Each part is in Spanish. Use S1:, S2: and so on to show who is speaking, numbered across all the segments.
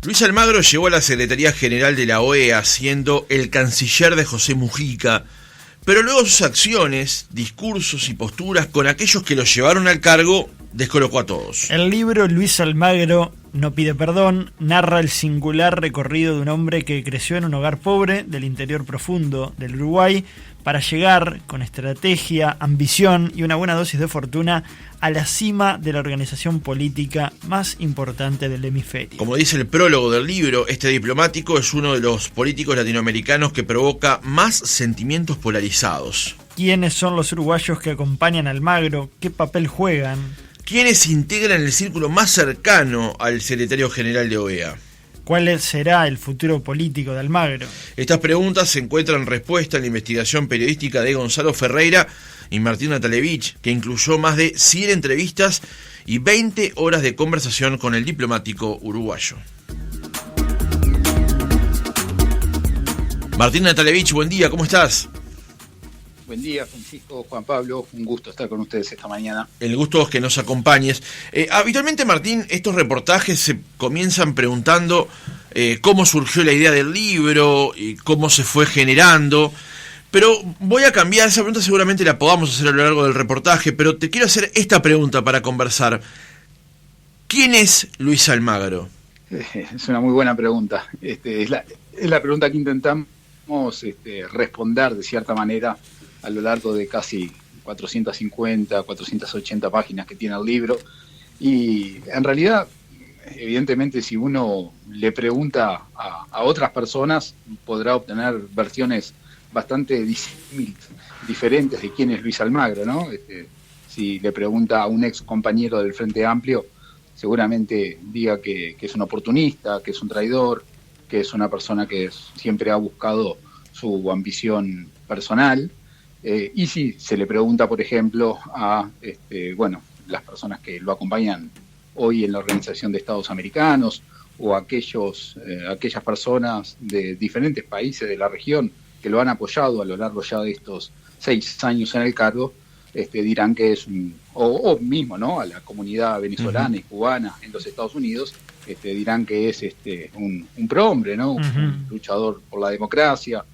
S1: Luis Almagro llegó a la Secretaría General de la OEA siendo el canciller de José Mujica, pero luego sus acciones, discursos y posturas con aquellos que lo llevaron al cargo descolocó a todos.
S2: El libro Luis Almagro no pide perdón narra el singular recorrido de un hombre que creció en un hogar pobre del interior profundo del Uruguay para llegar, con estrategia, ambición y una buena dosis de fortuna, a la cima de la organización política más importante del hemisferio.
S1: Como dice el prólogo del libro, este diplomático es uno de los políticos latinoamericanos que provoca más sentimientos polarizados.
S2: ¿Quiénes son los uruguayos que acompañan a Almagro? ¿Qué papel juegan?
S1: ¿Quiénes integran el círculo más cercano al secretario general de OEA?
S2: ¿Cuál será el futuro político de Almagro?
S1: Estas preguntas se encuentran respuesta en la investigación periodística de Gonzalo Ferreira y Martín Natalevich, que incluyó más de 100 entrevistas y 20 horas de conversación con el diplomático uruguayo. Martín Natalevich, buen día, ¿cómo estás?
S3: Buen día, Francisco, Juan Pablo, un gusto estar con ustedes esta mañana.
S1: El gusto es que nos acompañes. Habitualmente, Martín, estos reportajes se comienzan preguntando cómo surgió la idea del libro y cómo se fue generando, pero voy a cambiar esa pregunta, seguramente la podamos hacer a lo largo del reportaje, pero te quiero hacer esta pregunta para conversar. ¿Quién es Luis Almagro?
S3: Es una muy buena pregunta. Es la pregunta que intentamos responder de cierta manera a lo largo de casi 450, 480 páginas que tiene el libro. Y en realidad, evidentemente, si uno le pregunta a otras personas, podrá obtener versiones bastante diferentes de quién es Luis Almagro, ¿no? Si le pregunta a un ex compañero del Frente Amplio, seguramente diga que es un oportunista, que es un traidor, que es una persona que siempre ha buscado su ambición personal. Y si se le pregunta, por ejemplo, a las personas que lo acompañan hoy en la Organización de Estados Americanos o aquellas personas de diferentes países de la región que lo han apoyado a lo largo ya de estos 6 años en el cargo, dirán que es o mismo, ¿no?, a la comunidad venezolana y cubana en los Estados Unidos, dirán que es un prohombre, ¿no?, un luchador por la democracia,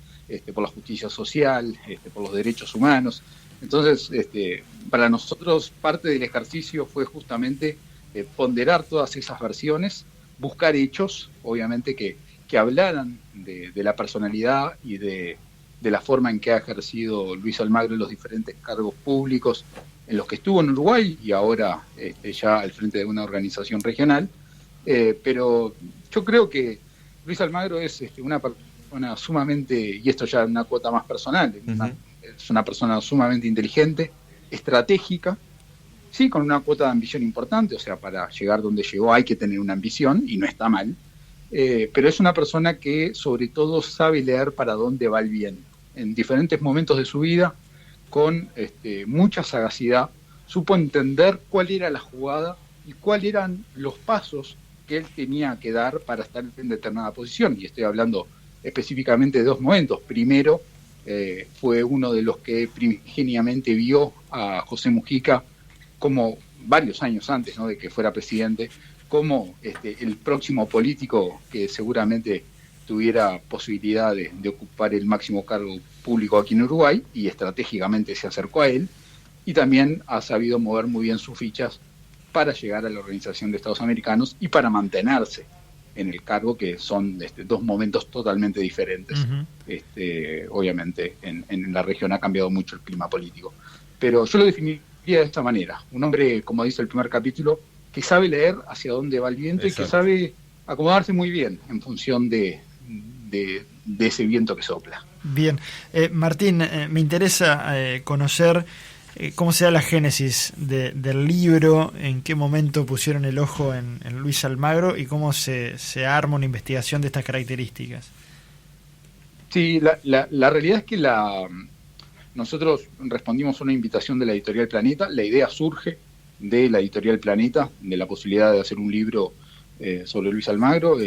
S3: por la justicia social, por los derechos humanos. Entonces, para nosotros parte del ejercicio fue justamente ponderar todas esas versiones, buscar hechos, obviamente, que hablaran de la personalidad y de la forma en que ha ejercido Luis Almagro en los diferentes cargos públicos en los que estuvo en Uruguay y ahora ya al frente de una organización regional. Pero yo creo que Luis Almagro es una persona sumamente, y esto ya es una cuota más personal, es una persona sumamente inteligente, estratégica, sí, con una cuota de ambición importante, o sea, para llegar donde llegó hay que tener una ambición, y no está mal, pero es una persona que sobre todo sabe leer para dónde va el bien. En diferentes momentos de su vida, con mucha sagacidad, supo entender cuál era la jugada y cuáles eran los pasos que él tenía que dar para estar en determinada posición, y estoy hablando específicamente de 2 momentos. Primero, fue uno de los que primigeniamente vio a José Mujica como, varios años antes, ¿no?, de que fuera presidente, como el próximo político que seguramente tuviera posibilidad de ocupar el máximo cargo público aquí en Uruguay, y estratégicamente se acercó a él, y también ha sabido mover muy bien sus fichas para llegar a la Organización de Estados Americanos y para mantenerse en el cargo, que son 2 momentos totalmente diferentes. Obviamente en la región ha cambiado mucho el clima político, pero yo lo definiría de esta manera: un hombre, como dice el primer capítulo, que sabe leer hacia dónde va el viento. Exacto. Y que sabe acomodarse muy bien en función de ese viento que sopla.
S2: Bien, Martín, me interesa conocer cómo se da la génesis del libro, en qué momento pusieron el ojo en Luis Almagro y cómo se arma una investigación de estas características.
S3: Sí, la realidad es que nosotros respondimos a una invitación de la Editorial Planeta. La idea surge de la Editorial Planeta, de la posibilidad de hacer un libro sobre Luis Almagro.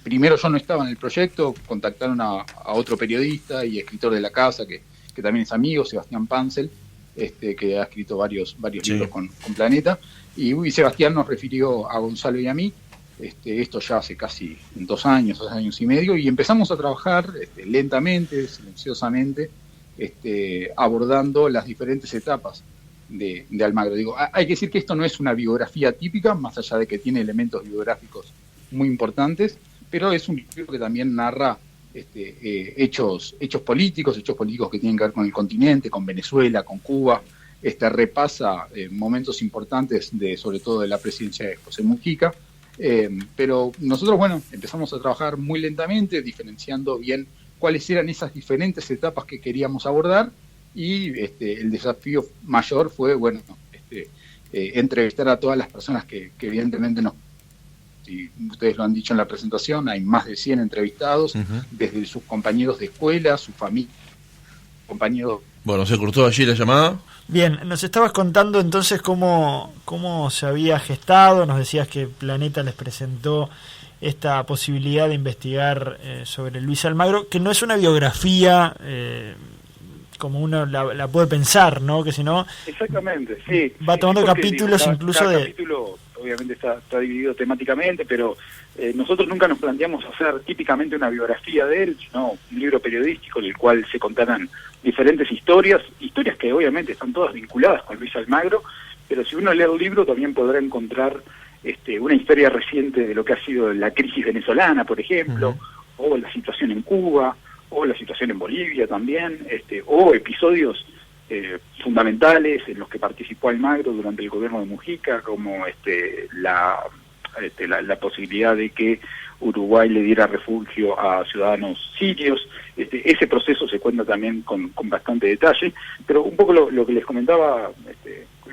S3: Primero yo no estaba en el proyecto, contactaron a otro periodista y escritor de la casa, que también es amigo, Sebastián Pansel, que ha escrito varios libros con Planeta, y Sebastián nos refirió a Gonzalo y a mí, esto ya hace casi 2 años y medio, y empezamos a trabajar lentamente, silenciosamente, abordando las diferentes etapas de Almagro. Digo, hay que decir que esto no es una biografía típica, más allá de que tiene elementos biográficos muy importantes, pero es un libro que también narra hechos políticos que tienen que ver con el continente, con Venezuela, con Cuba. Repasa momentos importantes sobre todo de la presidencia de José Mujica, pero nosotros, empezamos a trabajar muy lentamente, diferenciando bien cuáles eran esas diferentes etapas que queríamos abordar, y el desafío mayor fue, entrevistar a todas las personas que evidentemente nos... Y ustedes lo han dicho en la presentación, hay más de 100 entrevistados, desde sus compañeros de escuela, su familia, compañeros...
S1: Bueno, se cortó allí la llamada.
S2: Bien, nos estabas contando entonces cómo se había gestado, nos decías que Planeta les presentó esta posibilidad de investigar sobre Luis Almagro, que no es una biografía como uno la puede pensar, ¿no? Que si no...
S4: Exactamente, sí.
S2: Va tomando
S4: porque,
S2: capítulos incluso
S4: cada
S2: de...
S4: capítulo obviamente está dividido temáticamente, pero nosotros nunca nos planteamos hacer típicamente una biografía de él, sino un libro periodístico en el cual se contarán diferentes historias que obviamente están todas vinculadas con Luis Almagro, pero si uno lee el libro también podrá encontrar una historia reciente de lo que ha sido la crisis venezolana, por ejemplo, o la situación en Cuba, o la situación en Bolivia también, o episodios fundamentales en los que participó Almagro durante el gobierno de Mujica, como la posibilidad de que Uruguay le diera refugio a ciudadanos sirios. Ese proceso se cuenta también con bastante detalle, pero un poco lo que les comentaba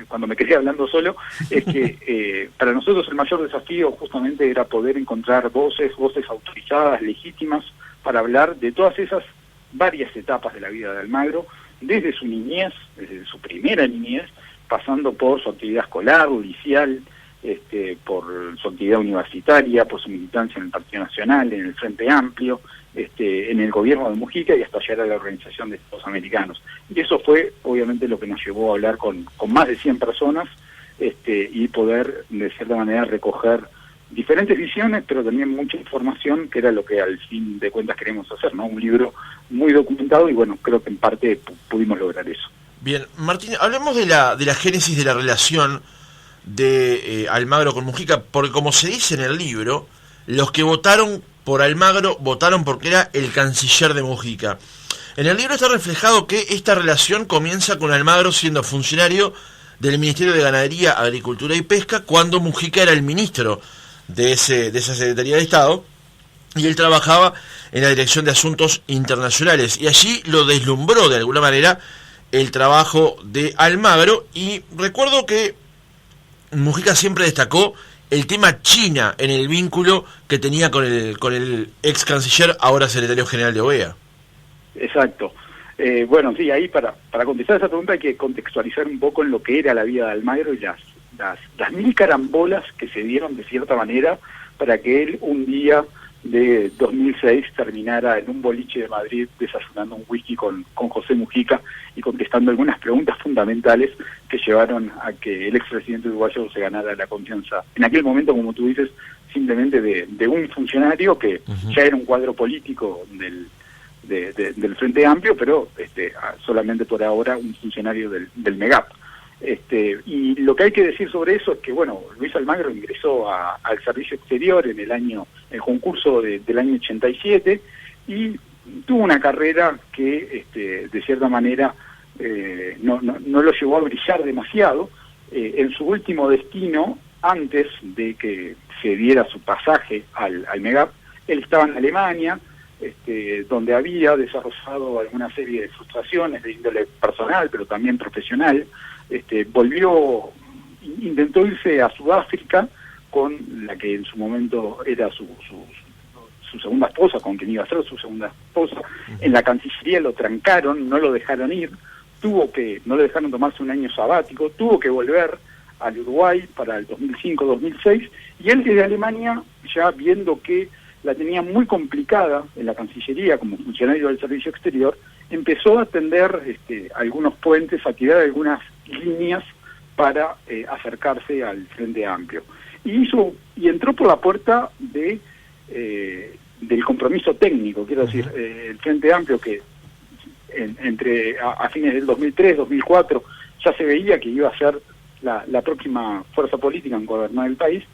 S4: cuando me quedé hablando solo, es que para nosotros el mayor desafío justamente era poder encontrar voces autorizadas, legítimas, para hablar de todas esas varias etapas de la vida de Almagro, desde su niñez, desde su primera niñez, pasando por su actividad escolar, judicial, por su actividad universitaria, por su militancia en el Partido Nacional, en el Frente Amplio, en el gobierno de Mujica y hasta llegar a la Organización de Estados Americanos. Y eso fue obviamente lo que nos llevó a hablar con más de 100 personas y poder de cierta manera recoger diferentes visiones, pero también mucha información, que era lo que al fin de cuentas queremos hacer, ¿no? Un libro muy documentado, y creo que en parte pudimos lograr eso.
S1: Bien, Martín, hablemos de la génesis de la relación de Almagro con Mujica, porque como se dice en el libro, los que votaron por Almagro votaron porque era el canciller de Mujica. En el libro está reflejado que esta relación comienza con Almagro siendo funcionario del Ministerio de Ganadería, Agricultura y Pesca, cuando Mujica era el ministro de esa Secretaría de Estado, y él trabajaba en la Dirección de Asuntos Internacionales, y allí lo deslumbró de alguna manera el trabajo de Almagro. Y recuerdo que Mujica siempre destacó el tema China en el vínculo que tenía con el ex canciller, ahora secretario general de OEA.
S4: Exacto. Sí, ahí para contestar esa pregunta hay que contextualizar un poco en lo que era la vida de Almagro y las mil carambolas que se dieron de cierta manera para que él un día de 2006 terminara en un boliche de Madrid desayunando un whisky con José Mujica y contestando algunas preguntas fundamentales que llevaron a que el expresidente uruguayo se ganara la confianza. En aquel momento, como tú dices, simplemente de un funcionario que ya era un cuadro político del Frente Amplio, pero solamente por ahora un funcionario del MEGAP. Y lo que hay que decir sobre eso es que, Luis Almagro ingresó al servicio exterior en el concurso del año 87, y tuvo una carrera que, de cierta manera, no lo llevó a brillar demasiado. En su último destino, antes de que se diera su pasaje al MEGAP, él estaba en Alemania, donde había desarrollado alguna serie de frustraciones de índole personal, pero también profesional. Intentó irse a Sudáfrica con la que en su momento era su segunda esposa, con quien iba a ser su segunda esposa. En la Cancillería lo trancaron, no lo dejaron ir, no le dejaron tomarse un año sabático, tuvo que volver al Uruguay para el 2005-2006, y él desde Alemania, ya viendo que la tenía muy complicada en la Cancillería como funcionario del Servicio Exterior, empezó a tender algunos puentes, a tirar algunas líneas para acercarse al Frente Amplio. y entró por la puerta del compromiso técnico, quiero decir, el Frente Amplio, que a fines del 2003, 2004, ya se veía que iba a ser la próxima fuerza política en gobernar el país,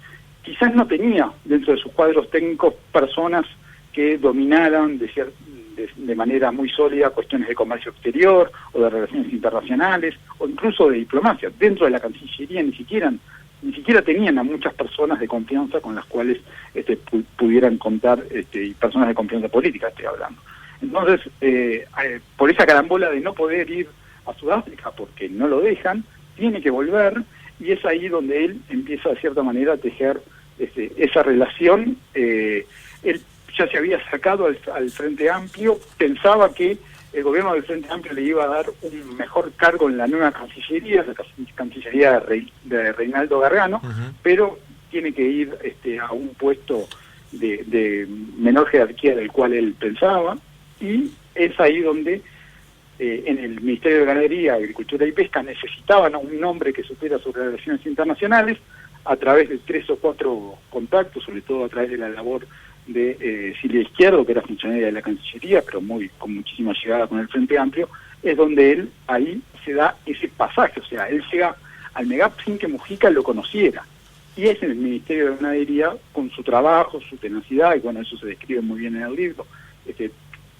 S4: quizás no tenía dentro de sus cuadros técnicos personas que dominaran de manera muy sólida cuestiones de comercio exterior o de relaciones internacionales o incluso de diplomacia. Dentro de la Cancillería ni siquiera tenían a muchas personas de confianza con las cuales pudieran contar, y personas de confianza política estoy hablando. Entonces, por esa carambola de no poder ir a Sudáfrica porque no lo dejan, tiene que volver, y es ahí donde él empieza de cierta manera a tejer esa relación. Él ya se había sacado al Frente Amplio, pensaba que el gobierno del Frente Amplio le iba a dar un mejor cargo en la nueva Cancillería, la Cancillería de Reinaldo Gargano, pero tiene que ir a un puesto de menor jerarquía del cual él pensaba, y es ahí donde en el Ministerio de Ganadería, Agricultura y Pesca necesitaban a un hombre que supiera sobre relaciones internacionales, a través de 3 o 4 contactos, sobre todo a través de la labor de Silvia Izquierdo, que era funcionaria de la Cancillería, pero con muchísima llegada con el Frente Amplio, es donde él ahí se da ese pasaje, o sea, él llega al MEGAP sin que Mujica lo conociera, y es en el Ministerio de Ganadería, con su trabajo, su tenacidad, y bueno, eso se describe muy bien en el libro,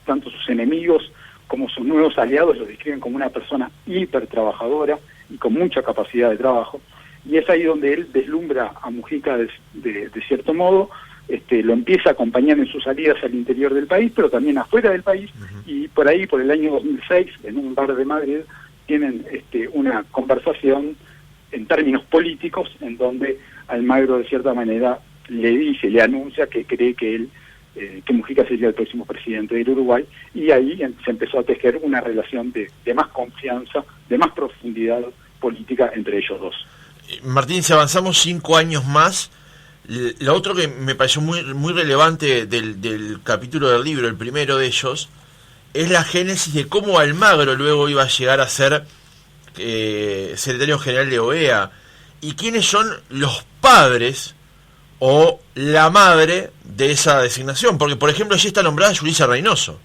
S4: tanto sus enemigos como sus nuevos aliados lo describen como una persona hiper trabajadora y con mucha capacidad de trabajo, y es ahí donde él deslumbra a Mujica de cierto modo. Lo empieza a acompañar en sus salidas al interior del país, pero también afuera del país, y por ahí, por el año 2006, en un bar de Madrid, tienen una conversación en términos políticos, en donde Almagro de cierta manera le anuncia que cree que Mujica sería el próximo presidente del Uruguay, y ahí se empezó a tejer una relación de más confianza, de más profundidad política entre ellos dos.
S1: Martín, si avanzamos 5 años más, lo otro que me pareció muy relevante del capítulo del libro, el primero de ellos, es la génesis de cómo Almagro luego iba a llegar a ser secretario general de OEA, y quiénes son los padres o la madre de esa designación, porque por ejemplo allí está nombrada Yulisa Reynoso.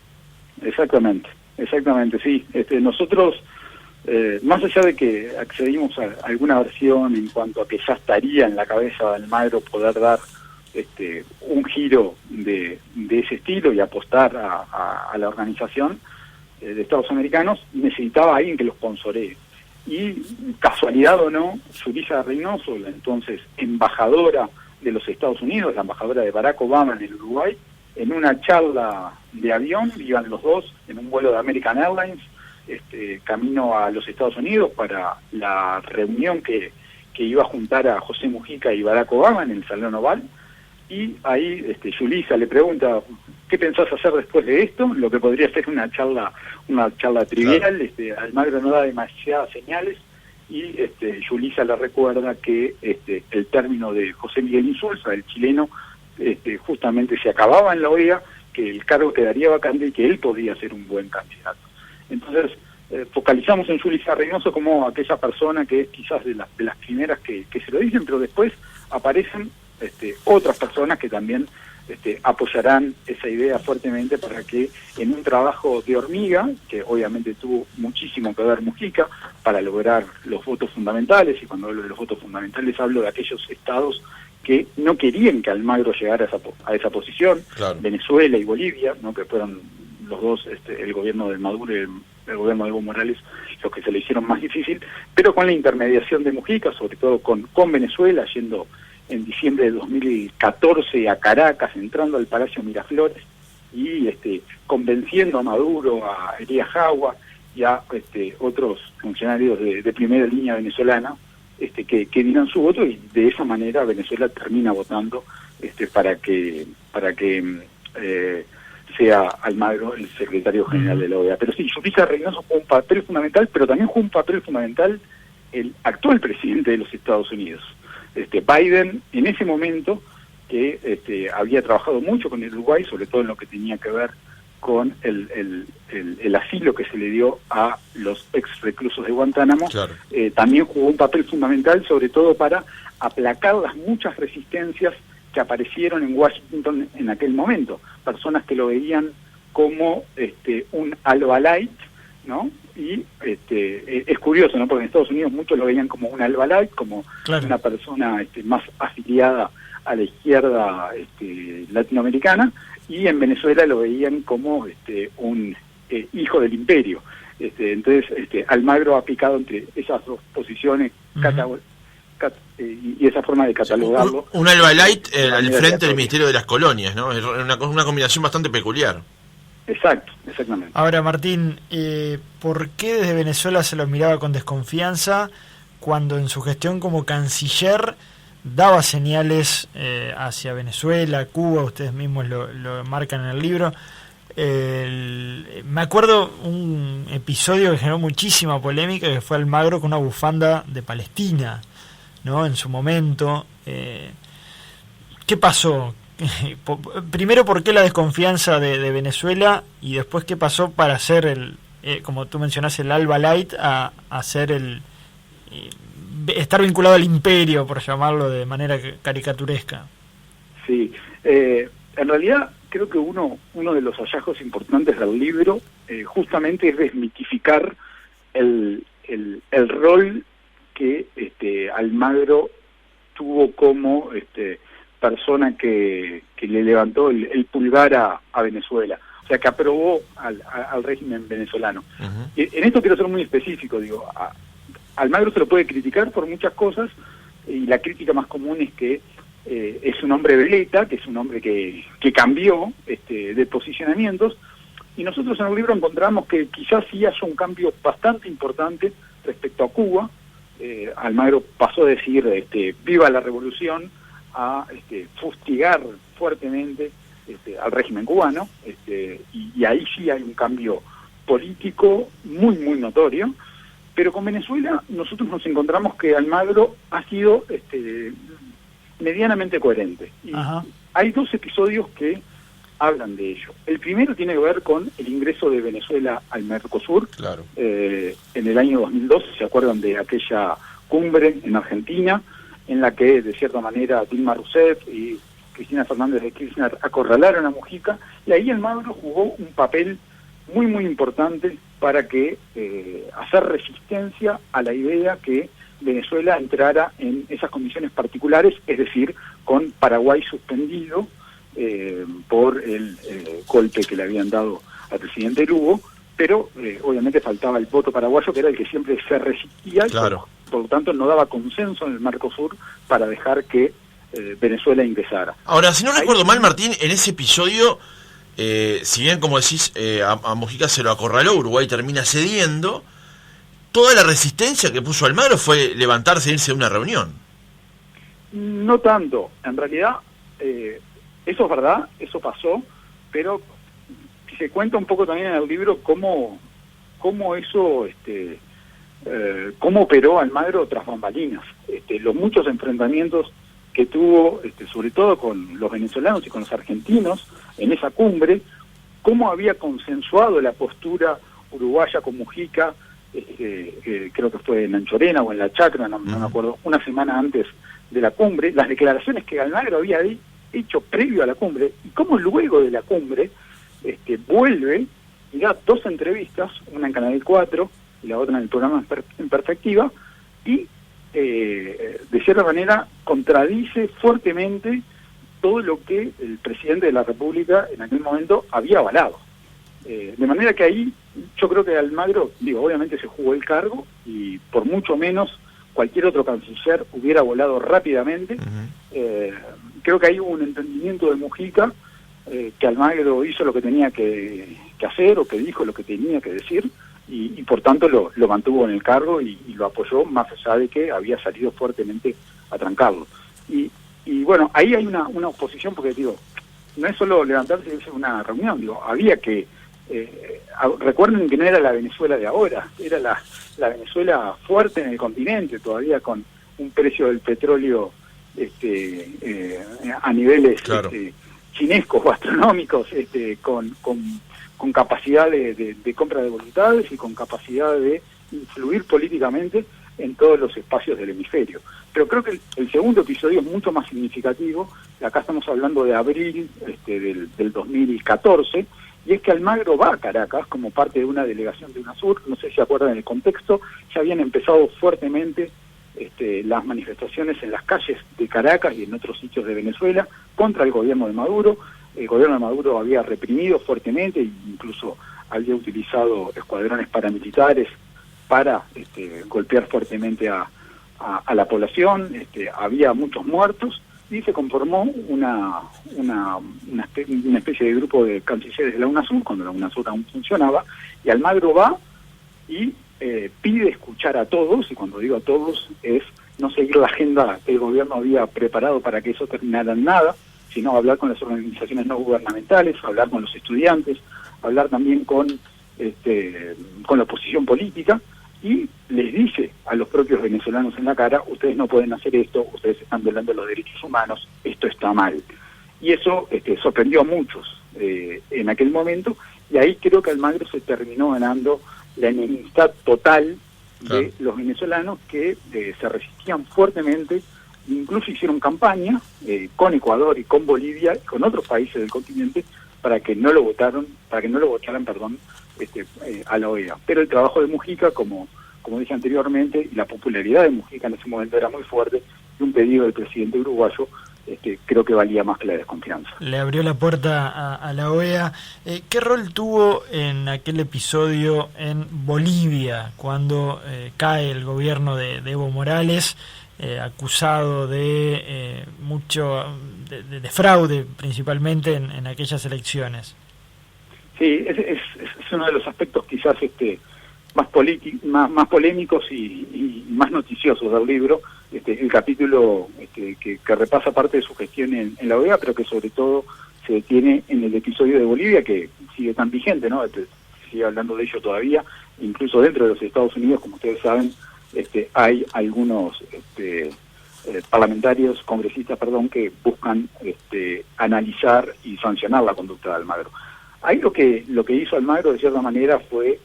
S4: Exactamente, sí. Nosotros, más allá de que accedimos a alguna versión en cuanto a que ya estaría en la cabeza de Almagro poder dar un giro de ese estilo y apostar a la organización de Estados Americanos, necesitaba alguien que lo sponsoree. Y casualidad o no, Yulisa Reynoso, la entonces embajadora de los Estados Unidos, la embajadora de Barack Obama en el Uruguay, en una charla de avión, iban los dos en un vuelo de American Airlines, camino a los Estados Unidos para la reunión que iba a juntar a José Mujica y Barack Obama en el Salón Oval, y ahí Yulisa le pregunta: ¿qué pensás hacer después de esto? Lo que podría ser una charla trivial. Claro. Almagro no da demasiadas señales, y Yulisa le recuerda que el término de José Miguel Insulza, el chileno, justamente se acababa en la OEA, que el cargo quedaría vacante y que él podía ser un buen candidato. Entonces, focalizamos en Yulisa Reynoso como aquella persona que es quizás de las primeras que se lo dicen, pero después aparecen otras personas que también apoyarán esa idea fuertemente, para que en un trabajo de hormiga, que obviamente tuvo muchísimo que ver Mujica para lograr los votos fundamentales, y cuando hablo de los votos fundamentales hablo de aquellos estados que no querían que Almagro llegara a esa posición, claro. Venezuela y Bolivia, ¿no?, que fueron los dos, el gobierno de Maduro y el gobierno de Evo Morales, los que se le hicieron más difícil, pero con la intermediación de Mujica, sobre todo con Venezuela, yendo en diciembre de 2014 a Caracas, entrando al Palacio Miraflores, y convenciendo a Maduro, a Elías Jagua y a otros funcionarios de primera línea venezolana, que dieran su voto, y de esa manera Venezuela termina votando para que sea Almagro el secretario general de la OEA. Pero sí, Yulisa Reynoso jugó un papel fundamental, pero también jugó un papel fundamental el actual presidente de los Estados Unidos, Biden, en ese momento, que había trabajado mucho con el Uruguay, sobre todo en lo que tenía que ver con el asilo que se le dio a los ex reclusos de Guantánamo,
S1: Claro.
S4: También jugó un papel fundamental, sobre todo para aplacar las muchas resistencias que aparecieron en Washington en aquel momento, personas que lo veían como un Alba Light, ¿no? Y es curioso, ¿no? Porque en Estados Unidos muchos lo veían como un Alba Light, como
S2: Claro.
S4: una persona más afiliada a la izquierda latinoamericana, y en Venezuela lo veían como un hijo del imperio. Entonces Almagro ha picado entre esas dos posiciones y esa forma de catalogarlo.
S1: Un Alba Light
S4: de
S1: al
S4: manera
S1: frente del
S4: aleatoria.
S1: Ministerio de las Colonias, ¿no? Es una combinación bastante peculiar.
S4: Exacto, exactamente.
S2: Ahora, Martín, ¿por qué desde Venezuela se lo miraba con desconfianza cuando en su gestión como canciller daba señales hacia Venezuela, Cuba? Ustedes mismos lo marcan en el libro. Me acuerdo un episodio que generó muchísima polémica, que fue Almagro con una bufanda de Palestina, ¿no? En su momento. ¿Qué pasó? Primero, ¿por qué la desconfianza de Venezuela? Y después, ¿qué pasó para hacer como tú mencionás, el Alba Light a hacer estar vinculado al imperio, por llamarlo de manera caricaturesca?
S4: Sí, en realidad creo que uno de los hallazgos importantes del libro justamente es desmitificar el rol que Almagro tuvo como persona que le levantó el pulgar a Venezuela, o sea, que aprobó al régimen venezolano.
S1: Uh-huh.
S4: En esto quiero ser muy específico, digo, Almagro se lo puede criticar por muchas cosas, y la crítica más común es que es un hombre veleta, que es un hombre que cambió de posicionamientos, y nosotros en el libro encontramos que quizás sí haya un cambio bastante importante respecto a Cuba. Almagro pasó a decir viva la revolución, a fustigar fuertemente al régimen cubano, y ahí sí hay un cambio político muy, muy notorio. Pero con Venezuela nosotros nos encontramos que Almagro ha sido medianamente coherente. Y
S2: Ajá.
S4: hay dos episodios que hablan de ello. El primero tiene que ver con el ingreso de Venezuela al Mercosur.
S1: Claro.
S4: En el año 2012, ¿se acuerdan de aquella cumbre en Argentina, en la que de cierta manera Dilma Rousseff y Cristina Fernández de Kirchner acorralaron a Mujica? Y ahí Almagro jugó un papel muy, muy importante para que hacer resistencia a la idea que Venezuela entrara en esas condiciones particulares, es decir, con Paraguay suspendido por el golpe que le habían dado al presidente Lugo, pero obviamente faltaba el voto paraguayo, que era el que siempre se resistía,
S1: Claro.
S4: y por lo tanto no daba consenso en el Mercosur para dejar que Venezuela ingresara.
S1: Ahora, si no
S4: Ahí-
S1: recuerdo mal, Martín, en ese episodio, si bien, como decís, a Mujica se lo acorraló, Uruguay termina cediendo, toda la resistencia que puso Almagro fue levantarse e irse de una reunión.
S4: No tanto, en realidad eso es verdad, eso pasó, pero se cuenta un poco también en el libro cómo eso, cómo operó Almagro tras bambalinas, los muchos enfrentamientos que tuvo, sobre todo con los venezolanos y con los argentinos en esa cumbre, cómo había consensuado la postura uruguaya con Mujica, creo que fue en Anchorena o en La Chacra, no me acuerdo, una semana antes de la cumbre, las declaraciones que Almagro había hecho previo a la cumbre, y cómo luego de la cumbre vuelve y da dos entrevistas, una en Canal 4 y la otra en el programa En Perspectiva, y de cierta manera contradice fuertemente todo lo que el presidente de la República en aquel momento había avalado. De manera que ahí yo creo que Almagro, obviamente se jugó el cargo, y por mucho menos cualquier otro canciller hubiera volado rápidamente. Creo que hay un entendimiento de Mujica, que Almagro hizo lo que tenía que hacer, o que dijo lo que tenía que decir, y por tanto lo mantuvo en el cargo y lo apoyó, más allá de que había salido fuertemente a trancarlo. Y bueno, ahí hay una oposición, porque no es solo levantarse y irse a una reunión, había que recuerden que no era la Venezuela de ahora, era la Venezuela fuerte en el continente, todavía con un precio del petróleo a niveles
S1: Claro.
S4: chinescos o astronómicos, con con capacidad de compra de voluntades y con capacidad de influir políticamente en todos los espacios del hemisferio. Pero creo que el segundo episodio es mucho más significativo. Acá estamos hablando de abril del 2014, y es que Almagro va a Caracas como parte de una delegación de UNASUR. No sé si se acuerdan del contexto, ya habían empezado fuertemente las manifestaciones en las calles de Caracas y en otros sitios de Venezuela contra el gobierno de Maduro. El gobierno de Maduro había reprimido fuertemente e incluso había utilizado escuadrones paramilitares para golpear fuertemente a la población. Había muchos muertos y se conformó una especie de grupo de cancilleres de la UNASUR, cuando la UNASUR aún funcionaba, y Almagro va y pide escuchar a todos, y cuando digo a todos es no seguir la agenda que el gobierno había preparado para que eso terminara en nada, sino hablar con las organizaciones no gubernamentales, hablar con los estudiantes, hablar también con la oposición política, y les dice a los propios venezolanos en la cara: ustedes no pueden hacer esto, ustedes están violando los derechos humanos, esto está mal. Y eso sorprendió a muchos en aquel momento, y ahí creo que Almagro se terminó ganando la enemistad total de los venezolanos, que se resistían fuertemente, incluso hicieron campaña con Ecuador y con Bolivia y con otros países del continente para que no lo votaran, a la OEA. Pero el trabajo de Mujica, como dije anteriormente, y la popularidad de Mujica en ese momento era muy fuerte, y un pedido del presidente uruguayo creo que valía más que la desconfianza.
S2: Le abrió la puerta a la OEA. ¿Qué rol tuvo en aquel episodio en Bolivia, cuando cae el gobierno de Evo Morales, acusado de de fraude, principalmente en aquellas elecciones?
S4: Sí, es uno de los aspectos quizás más polémicos y más noticiosos del libro. El capítulo que repasa parte de su gestión en la OEA, pero que sobre todo se detiene en el episodio de Bolivia, que sigue tan vigente, ¿no? Sigue hablando de ello todavía, incluso dentro de los Estados Unidos, como ustedes saben, hay algunos parlamentarios, congresistas, que buscan analizar y sancionar la conducta de Almagro. Ahí lo que hizo Almagro, de cierta manera, fue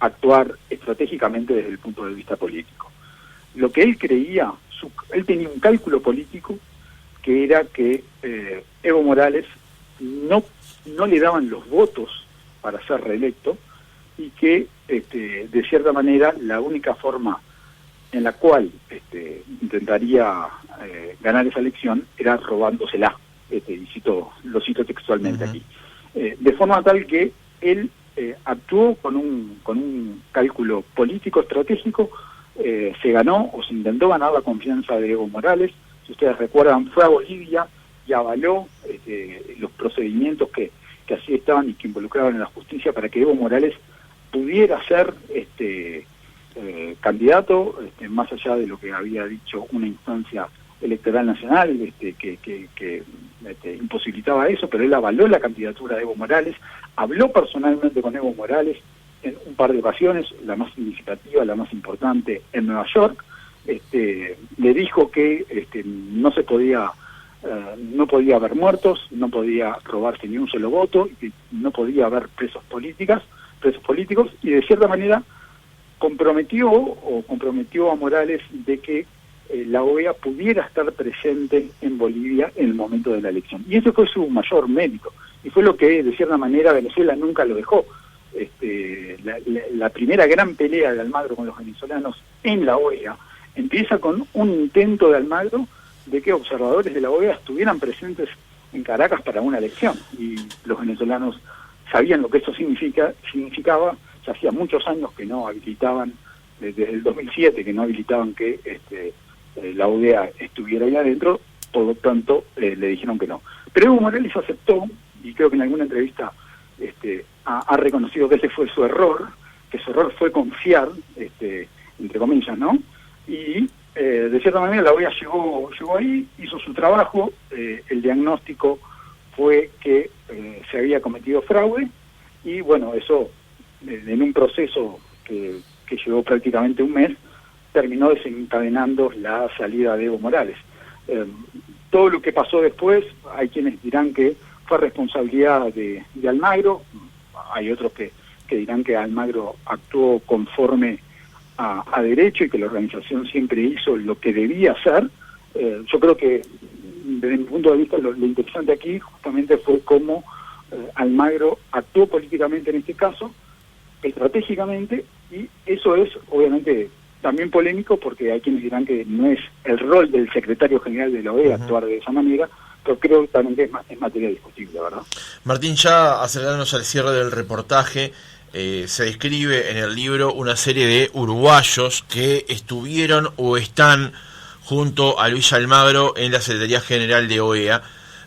S4: actuar estratégicamente desde el punto de vista político. Lo que él creía, él tenía un cálculo político, que era que Evo Morales no le daban los votos para ser reelecto, y que de cierta manera la única forma en la cual intentaría ganar esa elección era robándosela, y lo cito textualmente aquí. De forma tal que él actuó con un cálculo político estratégico, se ganó o se intentó ganar la confianza de Evo Morales. Si ustedes recuerdan, fue a Bolivia y avaló los procedimientos que así estaban y que involucraban a la justicia para que Evo Morales pudiera ser candidato, más allá de lo que había dicho una instancia electoral nacional que imposibilitaba eso, pero él avaló la candidatura de Evo Morales, habló personalmente con Evo Morales en un par de ocasiones, la más significativa, la más importante, en Nueva York. Le dijo que no podía haber muertos, no podía robarse ni un solo voto, y no podía haber presos políticos, y de cierta manera comprometió a Morales de que la OEA pudiera estar presente en Bolivia en el momento de la elección. Y ese fue su mayor mérito, y fue lo que de cierta manera Venezuela nunca lo dejó. La primera gran pelea de Almagro con los venezolanos en la OEA empieza con un intento de Almagro de que observadores de la OEA estuvieran presentes en Caracas para una elección, y los venezolanos sabían lo que eso significaba. Ya hacía muchos años que no habilitaban, desde el 2007 que no habilitaban que la OEA estuviera ahí adentro, por lo tanto le dijeron que no. Pero Evo Morales aceptó, y creo que en alguna entrevista ha reconocido que ese fue su error, que su error fue confiar, entre comillas, ¿no? Y de cierta manera la OEA llegó ahí, hizo su trabajo, el diagnóstico fue que se había cometido fraude, y bueno, eso en un proceso que llevó prácticamente un mes, terminó desencadenando la salida de Evo Morales. Todo lo que pasó después, hay quienes dirán que fue responsabilidad de Almagro. hay otros que dirán que Almagro actuó conforme a derecho y que la organización siempre hizo lo que debía hacer. Yo creo que desde mi punto de vista lo interesante aquí justamente fue cómo Almagro actuó políticamente en este caso, estratégicamente, y eso es obviamente también polémico porque hay quienes dirán que no es el rol del secretario general de la OEA actuar de esa manera, pero creo que también es materia discutible, ¿verdad?
S1: Martín, ya acercándonos al cierre del reportaje, se describe en el libro una serie de uruguayos que estuvieron o están junto a Luis Almagro en la Secretaría General de OEA,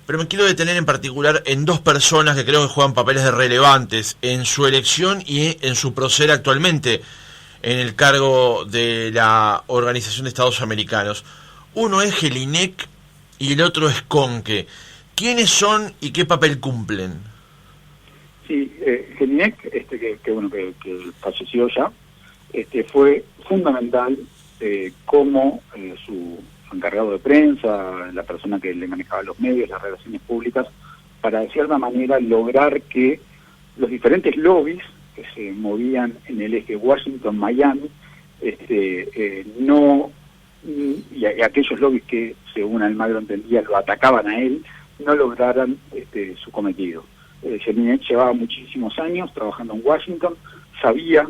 S1: pero me quiero detener en particular en dos personas que creo que juegan papeles relevantes en su elección y en su proceder actualmente en el cargo de la Organización de Estados Americanos. Uno es Jelinek y el otro es Conque. ¿Quiénes son y qué papel cumplen?
S4: Sí, Jelinek, que falleció ya, fue fundamental como su encargado de prensa, la persona que le manejaba los medios, las relaciones públicas, para de cierta manera lograr que los diferentes lobbies que se movían en el eje Washington-Miami, y aquellos lobbies que, según Almagro entendía, lo atacaban a él, no lograran su cometido. Jelinek llevaba muchísimos años trabajando en Washington, sabía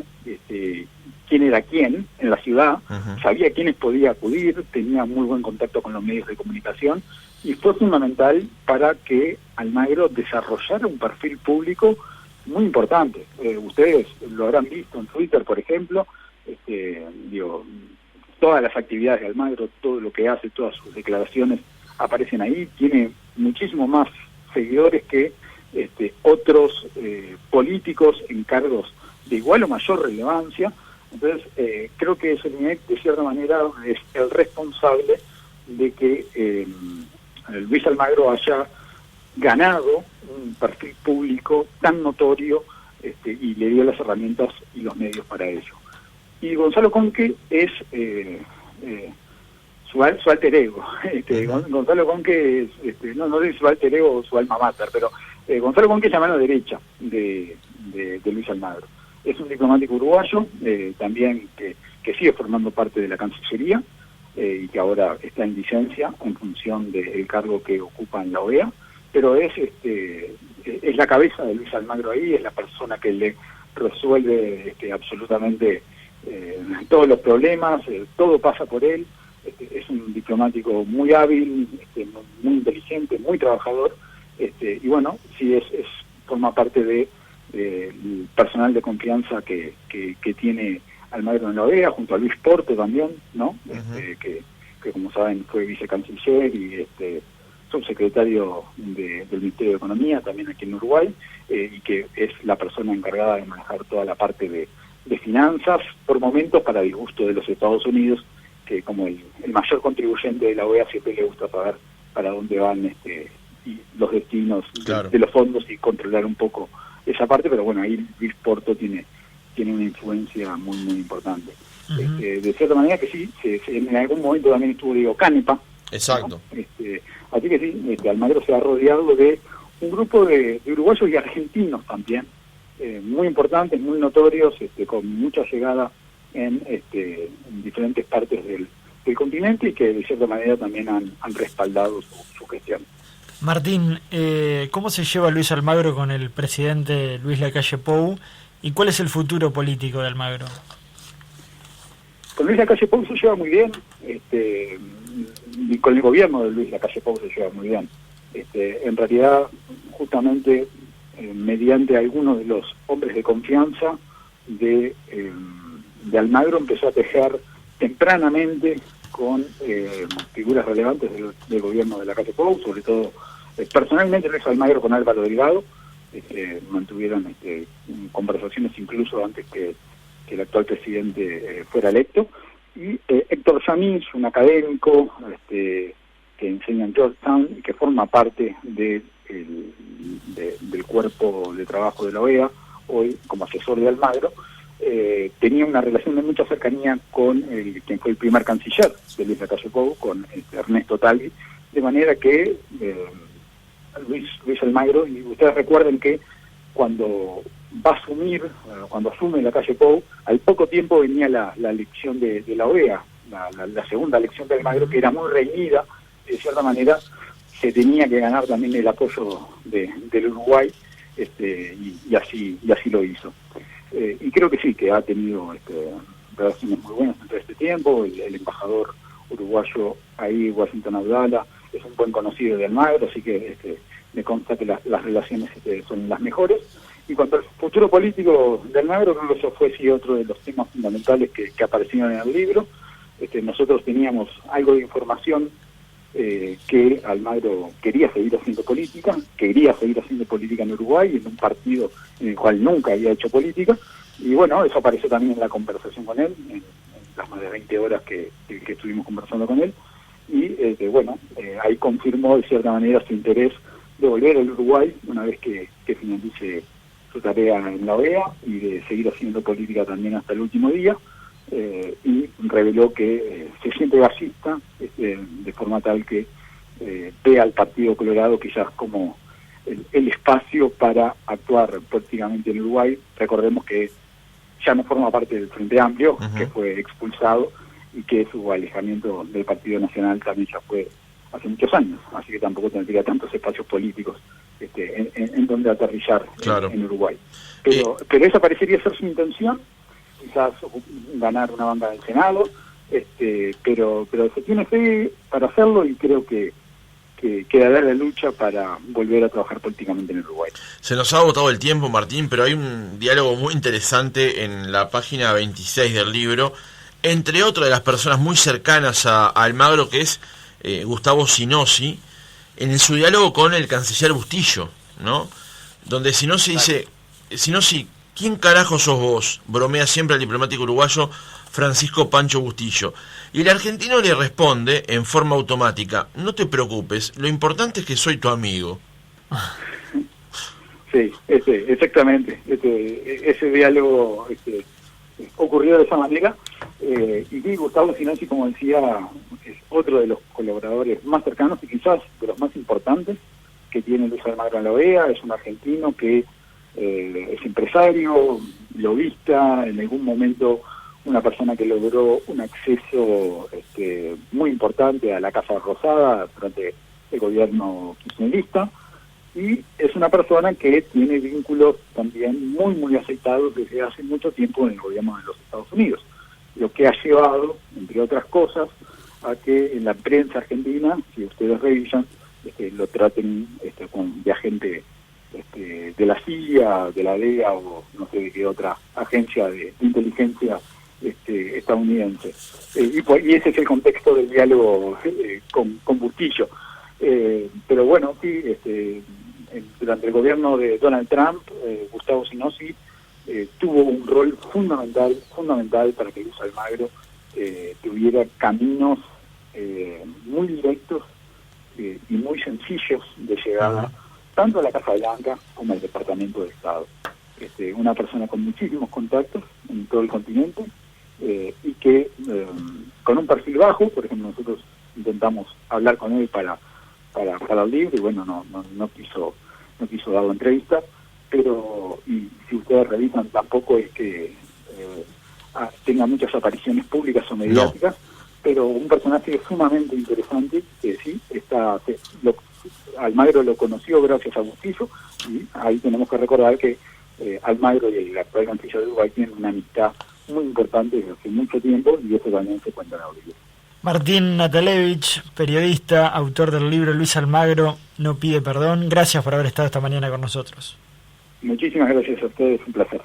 S4: quién era quién en la ciudad, sabía quiénes podía acudir, tenía muy buen contacto con los medios de comunicación, y fue fundamental para que Almagro desarrollara un perfil público muy importante. Ustedes lo habrán visto en Twitter, por ejemplo, todas las actividades de Almagro, todo lo que hace, todas sus declaraciones aparecen ahí, tiene muchísimo más seguidores que otros políticos en cargos de igual o mayor relevancia. Entonces, creo que Jelinek, de cierta manera, es el responsable de que Luis Almagro haya ganado un perfil público tan notorio y le dio las herramientas y los medios para ello. Y Gonzalo Conque es su alter ego. Gonzalo Conque es, no sé si su alter ego o su alma mater, pero Gonzalo Conque es la mano derecha de Luis Almagro. Es un diplomático uruguayo, también que sigue formando parte de la Cancillería y que ahora está en licencia en función del cargo que ocupa en la OEA, pero es la cabeza de Luis Almagro ahí, es la persona que le resuelve absolutamente todos los problemas, todo pasa por él. Es un diplomático muy hábil, muy inteligente, muy trabajador, y bueno, sí forma parte de el personal de confianza que tiene Almagro en la OEA, junto a Luis Porto también, ¿no? Que como saben fue vicecanciller y subsecretario del Ministerio de Economía también aquí en Uruguay, y que es la persona encargada de manejar toda la parte de finanzas, por momentos para disgusto de los Estados Unidos, que como el mayor contribuyente de la OEA siempre le gusta saber para dónde van y los destinos de los fondos y controlar un poco esa parte, pero bueno, ahí Luis Porto tiene una influencia muy muy importante. De cierta manera que sí, en algún momento también estuvo Diego Canepa.
S1: Exacto.
S4: ¿No? Así que sí, Almagro se ha rodeado de un grupo de uruguayos y argentinos también, muy importantes, muy notorios, con mucha llegada en diferentes partes del continente y que de cierta manera también han respaldado su gestión.
S2: Martín, ¿cómo se lleva Luis Almagro con el presidente Luis Lacalle Pou y cuál es el futuro político de Almagro?
S4: Con Luis Lacalle Pou se lleva muy bien, y con el gobierno de Luis Lacalle Pou se lleva muy bien. En realidad, justamente mediante algunos de los hombres de confianza de Almagro empezó a tejer tempranamente con figuras relevantes del gobierno de Lacalle Pou, sobre todo personalmente Luis Almagro con Álvaro Delgado, mantuvieron conversaciones incluso antes que el actual presidente fuera electo, y Héctor Samís, un académico que enseña en Georgetown y que forma parte del cuerpo de trabajo de la OEA, hoy como asesor de Almagro, tenía una relación de mucha cercanía con quien fue el primer canciller de Luis Lacalle Pou, con Ernesto Talvi, de manera que Luis Almagro, y ustedes recuerden que cuando va a asumir, cuando asume la calle Pou, al poco tiempo venía la elección de la OEA, la segunda elección de Almagro, que era muy reñida, de cierta manera se tenía que ganar también el apoyo del Uruguay, y así lo hizo. Y creo que sí, que ha tenido relaciones muy buenas en todo este tiempo. El embajador uruguayo ahí, Washington Abdala, es un buen conocido de Almagro, así que me consta que las relaciones son las mejores. Y cuanto al futuro político de Almagro, creo que eso fue sí otro de los temas fundamentales que aparecieron en el libro. Nosotros teníamos algo de información que Almagro quería seguir haciendo política en Uruguay, en un partido en el cual nunca había hecho política, y bueno, eso apareció también en la conversación con él, en las más de 20 horas que estuvimos conversando con él, y ahí confirmó de cierta manera su interés de volver al Uruguay una vez que finalice su tarea en la OEA, y de seguir haciendo política también hasta el último día. Y reveló que se siente gasista, de forma tal que ve al Partido Colorado quizás como el espacio para actuar políticamente en Uruguay. Recordemos que ya no forma parte del Frente Amplio, que fue expulsado, y que su alejamiento del Partido Nacional también ya fue hace muchos años, así que tampoco tendría tantos espacios políticos en donde aterrizar, claro, en Uruguay. Pero esa parecería ser su intención, quizás ganar una banca del Senado, pero se tiene fe para hacerlo, y creo que quedará la lucha para volver a trabajar políticamente en Uruguay.
S1: Se nos ha agotado el tiempo, Martín, pero hay un diálogo muy interesante en la página 26 del libro, entre otras de las personas muy cercanas a Almagro, que es Gustavo Sinosi, en su diálogo con el canciller Bustillo, ¿no? Donde Sinosi dice: Sinosi, ¿quién carajo sos vos?, bromea siempre el diplomático uruguayo Francisco Pancho Bustillo. Y el argentino le responde en forma automática: no te preocupes, lo importante es que soy tu amigo.
S4: Sí, exactamente. Ese diálogo ocurrió de esa manera. Y Gustavo Sinosi, como decía, es otro de los colaboradores más cercanos y quizás de los más importantes que tiene Luis Almagro en la OEA. Es un argentino que es empresario, lobista, en algún momento una persona que logró un acceso muy importante a la Casa Rosada durante el gobierno kirchnerista, y es una persona que tiene vínculos también muy muy aceitados desde hace mucho tiempo en el gobierno de los Estados Unidos, lo que ha llevado, entre otras cosas, a que en la prensa argentina, si ustedes revisan, lo traten de agente de la CIA, de la DEA o no sé de qué otra agencia de inteligencia estadounidense. Y ese es el contexto del diálogo con Bustillo. Pero bueno, sí, durante el gobierno de Donald Trump, Gustavo Sinosi tuvo un rol fundamental para que Luis Almagro tuviera caminos muy directos y muy sencillos de llegada tanto a la Casa Blanca como al Departamento de Estado. Una persona con muchísimos contactos en todo el continente, y que con un perfil bajo. Por ejemplo, nosotros intentamos hablar con él para el libro, y bueno, no quiso dar la entrevista, pero y si ustedes revisan, tampoco es que tenga muchas apariciones públicas o mediáticas, pero un personaje sumamente interesante, que sí, Almagro lo conoció gracias a Bustillo, y ahí tenemos que recordar que Almagro y el actual canciller de Uruguay tienen una amistad muy importante desde hace mucho tiempo, y eso también se cuenta en el libro.
S2: Martín Natalevich, periodista, autor del libro Luis Almagro no pide perdón, gracias por haber estado esta mañana con nosotros.
S4: Muchísimas gracias a ustedes, un placer.